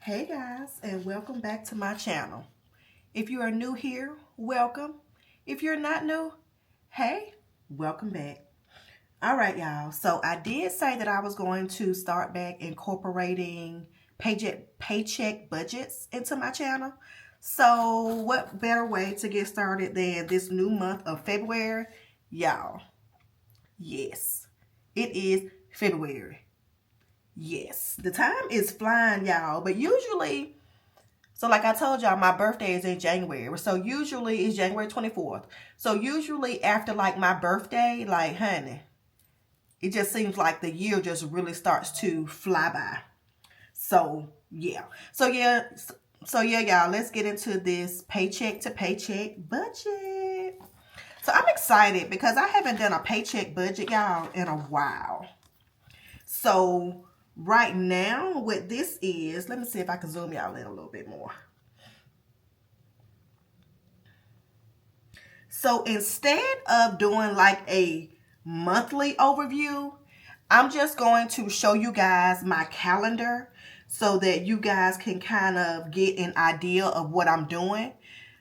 Hey guys, and welcome back to my channel. If you are new here, welcome. If you're not new, hey, welcome back. All right, y'all. So I did say that I was going to start back incorporating paycheck budgets into my channel. So what better way to get started than this new month of February? Y'all, yes, it is February. Yes, the time is flying, y'all. But usually, so like I told y'all, my birthday is in January. So usually it's January 24th. So usually after like my birthday, like honey, it just seems like the year just really starts to fly by. So yeah. So yeah, y'all, let's get into this paycheck to paycheck budget. So I'm excited because I haven't done a paycheck budget, y'all, in a while. So right now, what this is, let me see if I can zoom y'all in a little bit more. So instead of doing like a monthly overview, I'm just going to show you guys my calendar so that you guys can kind of get an idea of what I'm doing.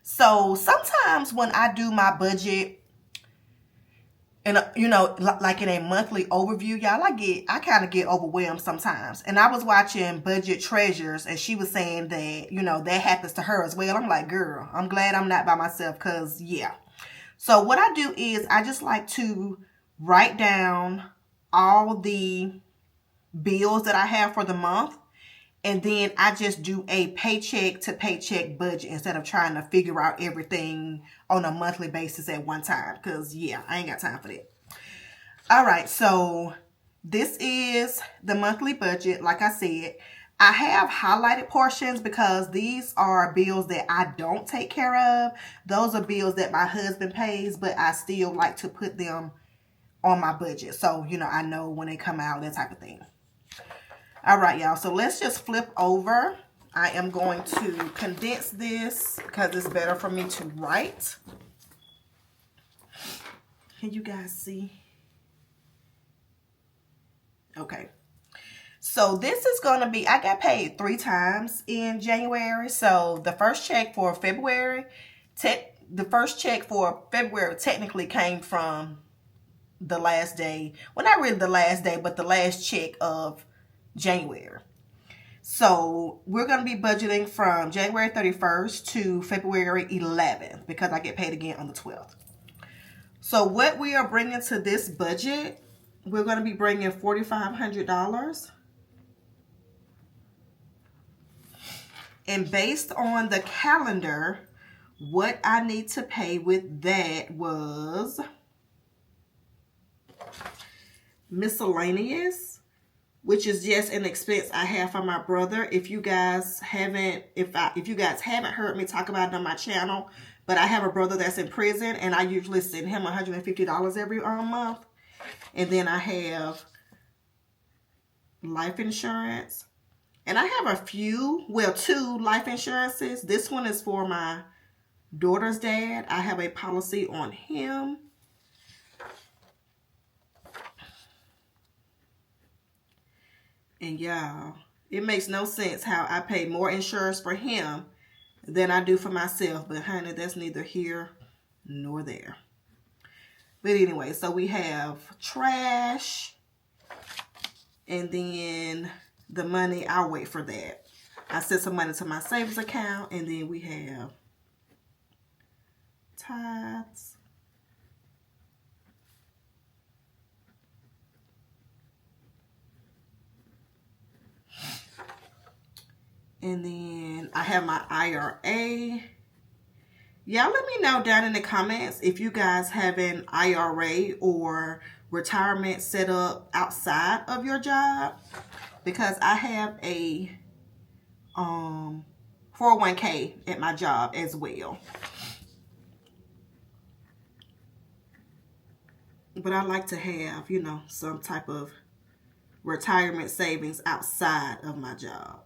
So sometimes when I do my budget, and like in a monthly overview, y'all, I kind of get overwhelmed sometimes. And I was watching Budget Treasures, and she was saying that, that happens to her as well. I'm like, girl, I'm glad I'm not by myself, because yeah. So what I do is I just like to write down all the bills that I have for the month. And then I just do a paycheck to paycheck budget instead of trying to figure out everything on a monthly basis at one time. Because, yeah, I ain't got time for that. All right, so this is the monthly budget. Like I said, I have highlighted portions because these are bills that I don't take care of. Those are bills that my husband pays, but I still like to put them on my budget. So, I know when they come out, that type of thing. All right, y'all. So let's just flip over. I am going to condense this because it's better for me to write. Can you guys see? Okay. So this is going to be, I got paid 3 times in January. So the first check for February, technically came from the last day. Well, not really the last day, but the last check of January. So we're going to be budgeting from January 31st to February 11th because I get paid again on the 12th. So what we are bringing to this budget, we're going to be bringing $4,500. And based on the calendar, what I need to pay with that was miscellaneous, which is just an expense I have for my brother. If you guys haven't heard me talk about it on my channel, but I have a brother that's in prison, and I usually send him $150 every month. And then I have life insurance. And I have two life insurances. This one is for my daughter's dad. I have a policy on him. And y'all, it makes no sense how I pay more insurance for him than I do for myself. But honey, that's neither here nor there. But anyway, so we have trash. And then the money, I'll wait for that. I send some money to my savings account. And then we have tithes. And then I have my IRA. Y'all let me know down in the comments if you guys have an IRA or retirement set up outside of your job. Because I have a 401k at my job as well. But I like to have, some type of retirement savings outside of my job.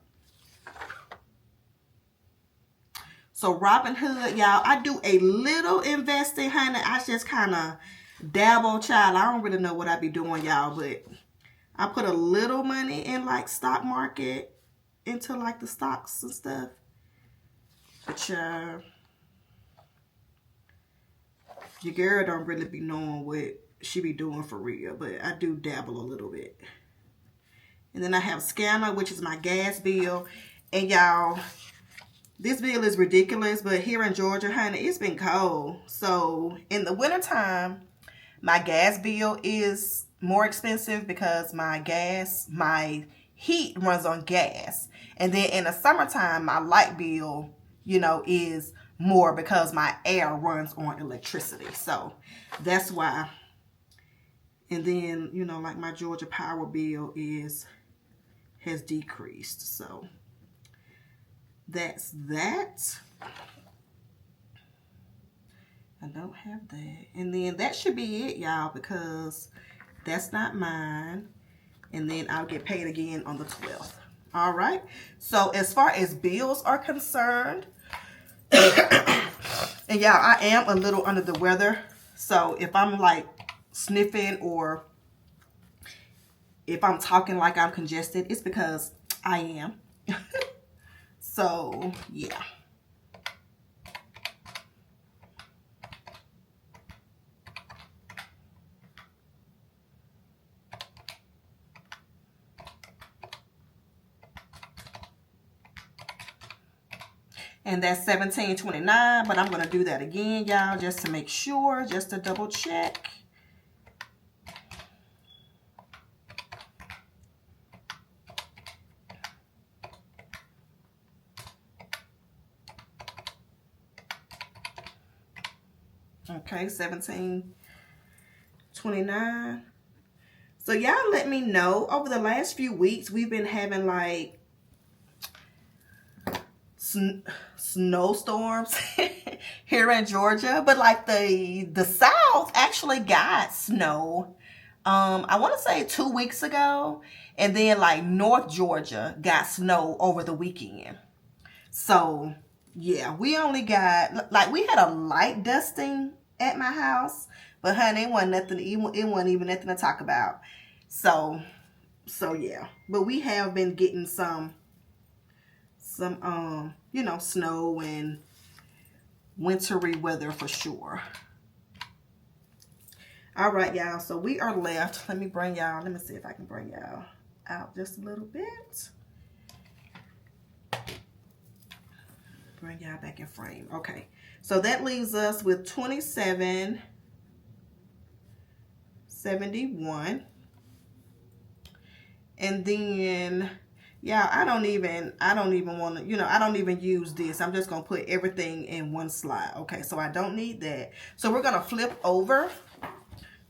So Robinhood, y'all, I do a little investing, honey. I just kind of dabble, child. I don't really know what I be doing, y'all, but I put a little money in like stock market. into like the stocks and stuff. But your girl don't really be knowing what she be doing for real. But I do dabble a little bit. And then I have Scanner, which is my gas bill. And y'all, this bill is ridiculous. But here in Georgia, honey, it's been cold. So in the wintertime, my gas bill is more expensive because my heat runs on gas. And then in the summertime, my light bill, you know, is more because my air runs on electricity. So that's why. And then, you know, like my Georgia power bill has decreased. So that's that. I don't have that. And then that should be it, y'all, because that's not mine. And then I'll get paid again on the 12th. All right. So as far as bills are concerned, and y'all, I am a little under the weather. So if I'm like sniffing or if I'm talking like I'm congested, it's because I am. So, yeah. And that's $17.29, but I'm going to do that again, y'all, just to make sure, just to double check. Okay, $17.29. So y'all let me know. Over the last few weeks, we've been having like snowstorms here in Georgia, but like the South actually got snow. I want to say 2 weeks ago, and then like North Georgia got snow over the weekend. So yeah, we only got like we had a light dusting at my house, but honey, it wasn't nothing. It wasn't even nothing to talk about. So yeah, but we have been getting some you know, snow and wintry weather for sure. All right, y'all. So we are left. Let me see if I can bring y'all out just a little bit. Bring y'all back in frame. Okay. So that leaves us with $27.71. And then, yeah, I don't even want to, you know, I don't even use this. I'm just going to put everything in one slide. Okay, so I don't need that. So we're going to flip over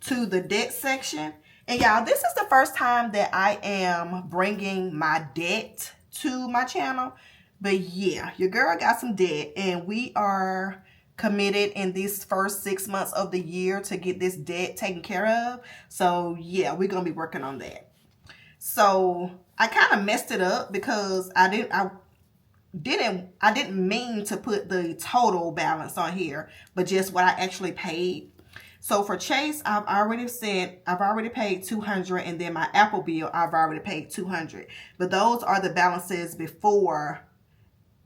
to the debt section. And y'all, this is the first time that I am bringing my debt to my channel. But yeah, your girl got some debt, and we are committed in these first 6 months of the year to get this debt taken care of. So yeah, we're going to be working on that. So I kind of messed it up because I didn't mean to put the total balance on here, but just what I actually paid. So for Chase, I've already paid $200, and then my Apple bill, I've already paid $200. But those are the balances before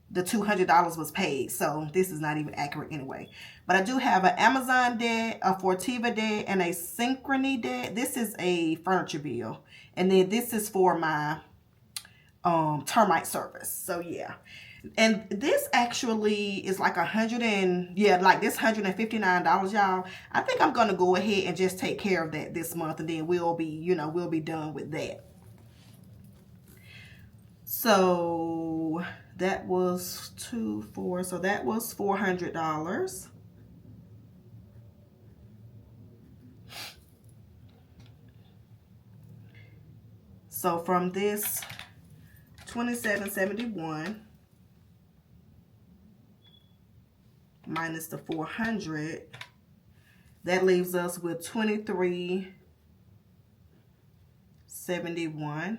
the $200 was paid. So this is not even accurate anyway. But I do have an Amazon debt, a Fortiva debt, and a Synchrony debt. This is a furniture bill. And then this is for my termite service. So yeah. And this actually is like this $159, y'all. I think I'm gonna go ahead and just take care of that this month, and then we'll be done with that. So that was so that was $400. So from this $27.71 minus the $400, that leaves us with $23.71.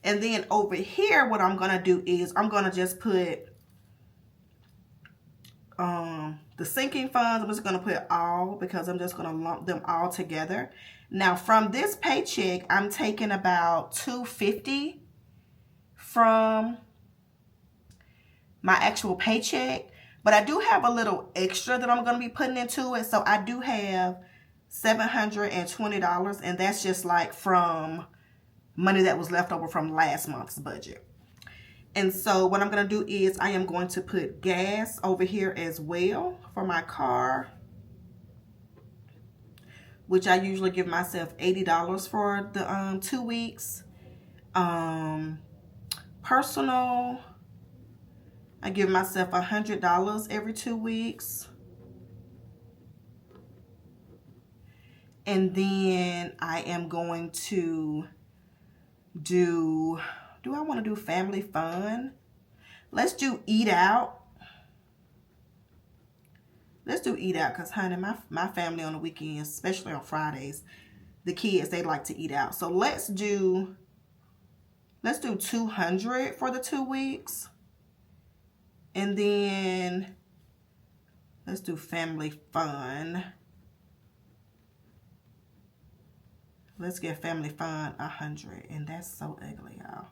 And then over here, what I'm going to do is I'm going to just put The sinking funds, I'm just going to put all because I'm just going to lump them all together. Now, from this paycheck, I'm taking about $250 from my actual paycheck. But I do have a little extra that I'm going to be putting into it. So I do have $720, and that's just like from money that was left over from last month's budget. And so what I'm going to do is I am going to put gas over here as well for my car, which I usually give myself $80 for the 2 weeks. Personal, I give myself $100 every 2 weeks. And then I am going to do I want to do family fun? Let's do eat out. Let's do eat out because, honey, my family on the weekends, especially on Fridays, the kids, they like to eat out. So let's do $200 for the 2 weeks. And then let's do family fun. Let's get family fun $100. And that's so ugly, y'all.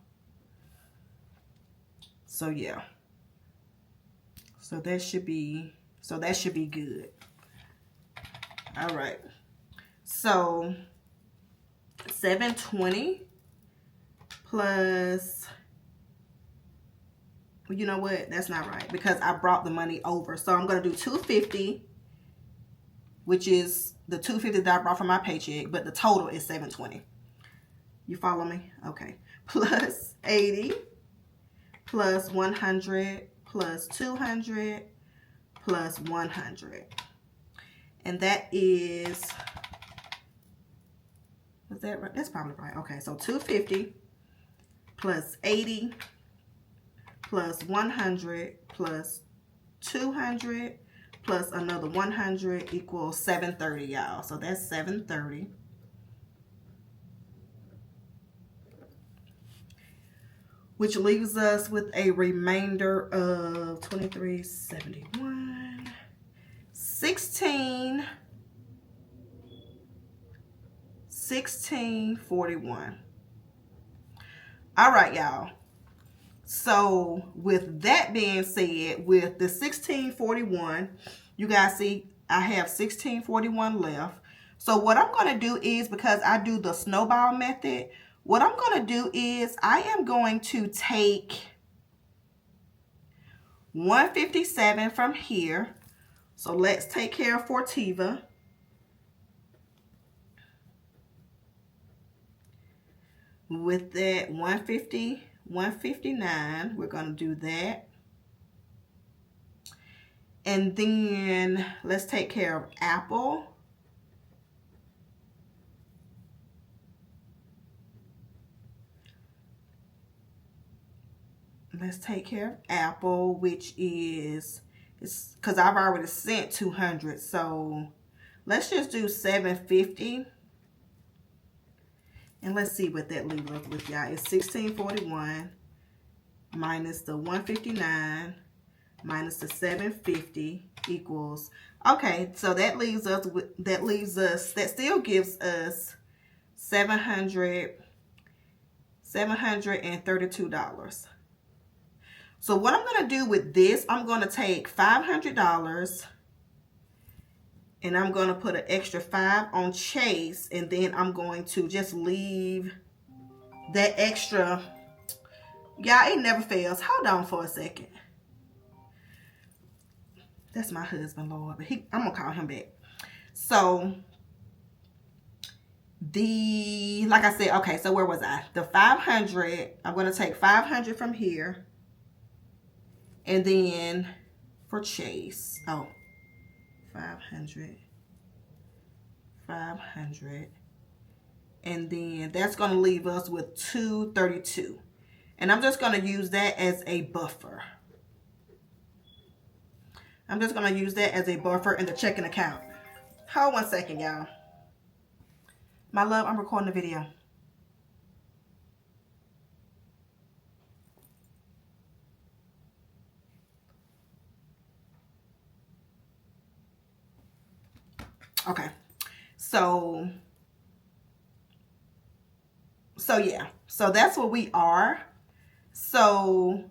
So yeah. So that should be good. All right. So $720 plus, well, you know what? That's not right because I brought the money over. So I'm going to do $250, which is the $250 that I brought from my paycheck, but the total is $720. You follow me? Okay. Plus $80, plus $100, plus $200, plus $100. And that is that right? That's probably right. Okay, so $250 plus $80 plus $100 plus $200 plus another $100 equals $730, y'all. So that's $730. Which leaves us with a remainder of $23.71, $16.41. All right, y'all. So with that being said, with the $16.41, you guys see I have $16.41 left. So what I'm going to do is, because I do the snowball method, what I'm going to do is I am going to take $157 from here. So let's take care of Fortiva. With that $159, we're going to do that. And then let's take care of Apple. Let's take care of Apple, which is, it's because I've already sent 200. So let's just do $750. And let's see what that leaves us with, y'all. It's $16.41 minus the $159 minus the $750 equals, okay, so that leaves us with, that still gives us $732. So what I'm going to do with this, I'm going to take $500 and I'm going to put an extra $5 on Chase, and then I'm going to just leave that extra. Y'all, it never fails. Hold on for a second. That's my husband, Lord, but I'm going to call him back. So like I said, okay, so where was I? The 500, I'm going to take 500 from here. And then for Chase, 500. And then that's going to leave us with $232. And I'm just going to use that as a buffer. I'm just going to use that as a buffer in the checking account. Hold one second, y'all. My love, I'm recording the video. Okay. So yeah. So that's what we are. So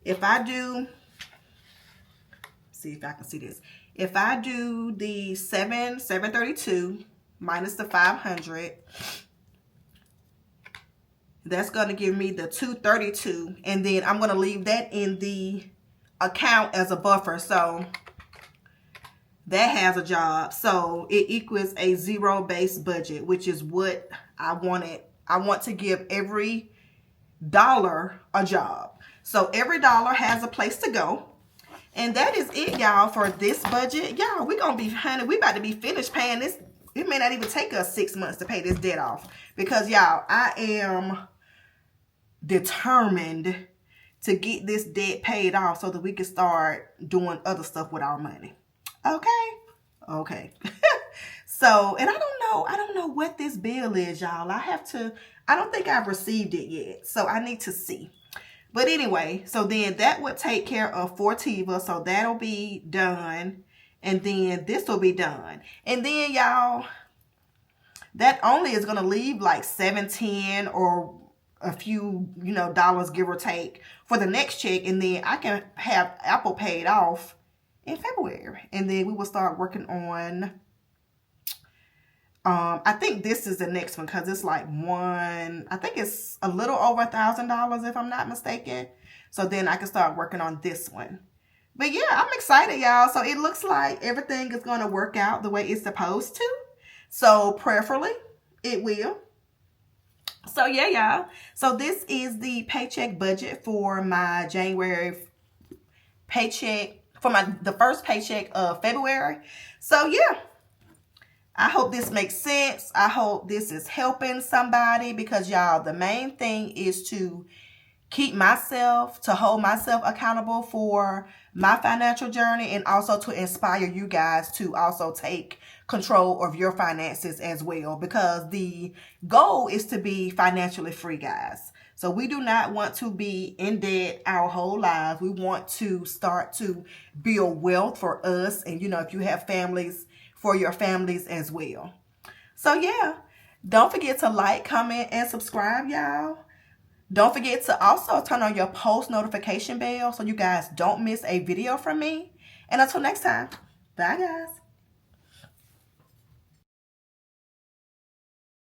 if I do, see if I can see this. If I do the 732 minus the 500, that's going to give me the 232, and then I'm going to leave that in the account as a buffer. So that has a job. So it equals a zero-based budget, which is what I wanted. I want to give every dollar a job. So every dollar has a place to go. And that is it, y'all, for this budget. Y'all, we're going to be, honey, we about to be finished paying this. It may not even take us 6 months to pay this debt off. Because, y'all, I am determined to get this debt paid off so that we can start doing other stuff with our money. Okay? Okay. So, and I don't know what this bill is, y'all. I don't think I've received it yet. So I need to see. But anyway, so then that would take care of Fortiva. So that'll be done. And then this will be done. And then, y'all, that only is going to leave like $7.10 or a few, dollars, give or take, for the next check. And then I can have Apple paid off in February. And then we will start working on, I think this is the next one, because it's like I think it's a little over $1,000 if I'm not mistaken. So then I can start working on this one. But yeah, I'm excited, y'all. So it looks like everything is going to work out the way it's supposed to. So prayerfully, it will. So yeah, y'all. So this is the paycheck budget for my January paycheck, for the first paycheck of February. So yeah, I hope this makes sense. I hope this is helping somebody, because y'all, the main thing is to hold myself accountable for my financial journey, and also to inspire you guys to also take control of your finances as well, because the goal is to be financially free, guys. So we do not want to be in debt our whole lives. We want to start to build wealth for us, and if you have families, for your families as well. So yeah, don't forget to like, comment, and subscribe, y'all. Don't forget to also turn on your post notification bell so you guys don't miss a video from me. And until next time, bye guys.